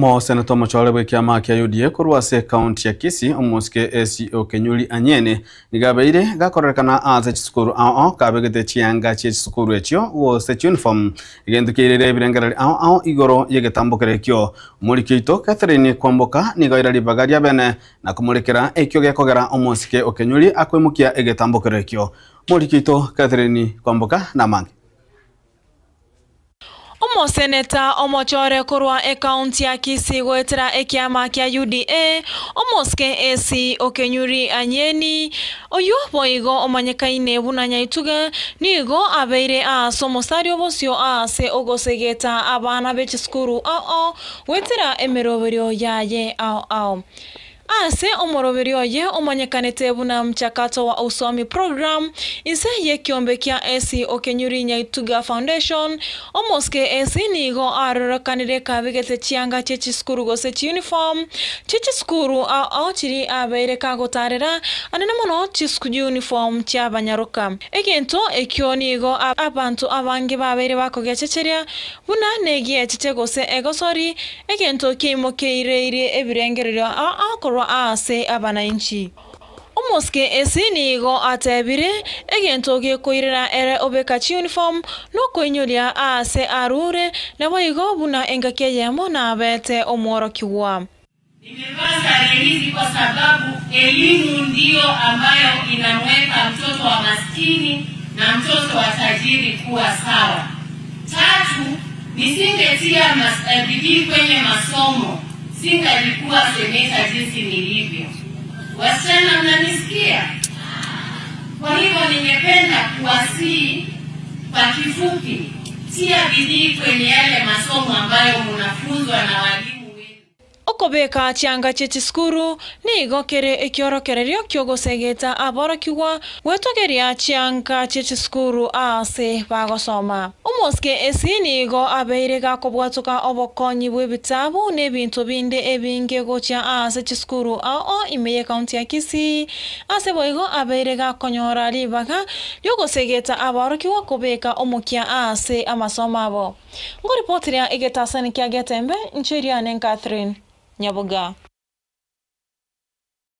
Mo Senator Mochole bwe kiama kya UDA kurwase county ya Kisii omuske ACO Kenyuli Anyene nigabeire gakorekana aze chisukuru ao kabegete chianga chisukuru ekyo wose uniform igendukirire birengereri ao igoro yegetambukire kyo mulikito Catherine Kwamboka nigaira libagaria bene na kumurekera ekyo gekogera omuske Okenyuli akwemukia egetambukire kyo mulikito Catherine Kwamboka na mange Omo Senator Omochore kurwa county ya Kisii gwetera ekiama kya UDA omuske ACO Kenyuli Anyene oyo boigo omanyekaine bunanya ituga nigo abeire asomosario bosio ase ogosegeta abana b'ekisukuru ao gwetera emeroberio yaye ao ase omoroberio ye omanyekanete buna mchakato wa usomi program ise ye kiombe kya ACO Kenyuli Nyaituga Foundation omoske AC nigo arorokanire kabigete chianga chechisukuru gose uniform chechisukuru ao chiri abeire kagotarera anene mono chisukuru uniform cy'abanyaruka egento ekyo nigo abantu abange babeire bakogechecheria buna negie chichegose egosori egento kimokeire ebirengerero ao ase abananchi omuske esinigo atebire egento gekoirera ere obekachi uniform no koinyolia ase arure na boigo buna engake yemo na bete omoro kiwa. Nimevaa sare hizi kwa sababu elimu ndio ambayo inamweka mtoto wa maskini na mtoto wa tajiri kuwa sawa. Tatu, nisingetia bidii kwenye masomo singalikuwa seneta jinsi nilivyo. Wasichana mnanisikia? Kwa hivyo ningependa kuwasihi kwa kifupi, tia bidii kwenye yale masomo ambayo mnafunzwa na walimu wenu. Okobeka chianga chechisukuru nigo kere ekiorokererio kyogosegeta aborokiwa gwetogeria chianga chechisukuru ase bagosoma omoske esinigo abeire gakobwatuka obokonyi bw'ebitabu n'ebintu binde ebinge gocha ase chisukuru ao imeye county ya Kisii ase boigo abeire gakonyora libaga lyogosegeta aborokiwa kobeka omukia ase amasomo abo ngoripotria egetasani kya Getembe nchiriane Catherine Nyabuga.